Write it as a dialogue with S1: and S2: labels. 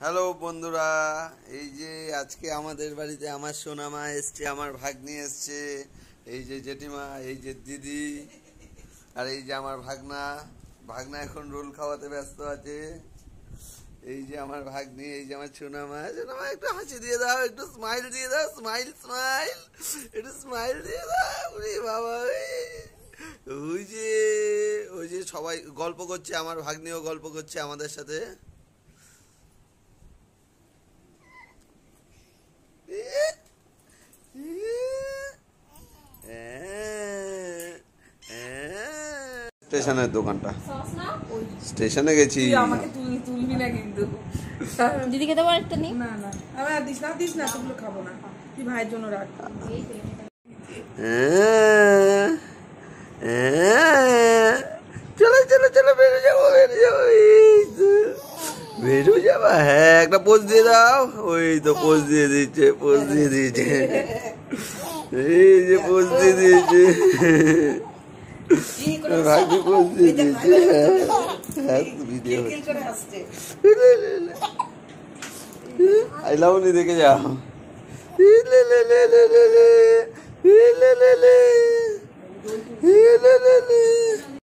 S1: Hello বন্ধুরা, এই যে আজকে আমাদের বাড়িতে আমার সোনামা এসছে, আমার ভাগ্নি এসছে, এই যে জেঠিমা, এই যে দিদি, আর এই যে আমার ভাগনা। ভাগনা এখন রোল খাওয়াতে ব্যস্ত আছে। এই যে আমার ভাগ্নি, এই যে আমার সোনামা। সোনামা একটু হাসি দিয়ে দাও, একটু স্মাইল দিয়ে দাও, স্মাইল স্মাইল, একটু স্মাইল দিয়ে দাও। ওরে বাবা, ওই যে ওই যে সবাই গল্প করছে, আমার ভাগ্নিও গল্প করছে আমাদের সাথে। স্টেশনের দোকানটা, স্টেশনে গেছি।
S2: আমাকে তুলবি না কিন্তু।
S3: দিদি খেতে পারে একটা নেই।
S2: না না, আমি আর দিস না সেগুলো খাবো না, তুই ভাইয়ের জন্য রাখ।
S1: চলো চলো চলো, বেরো যাবো বেরো যাবা। হ্যাঁ, একটা পোজ দিয়ে দাও। ওই তো পোজ দিয়ে দিচ্ছে, পোজ দিয়ে দিয়েছে, এই যে পোজ দিয়ে দিয়েছে, ভাগ্নি পোজ দিয়ে দিয়েছে। হ্যাঁ, ভিডিও আইলাউনি দেখে যাও। লে লে লে লে লে লে লে লে লে লে লে লে লে।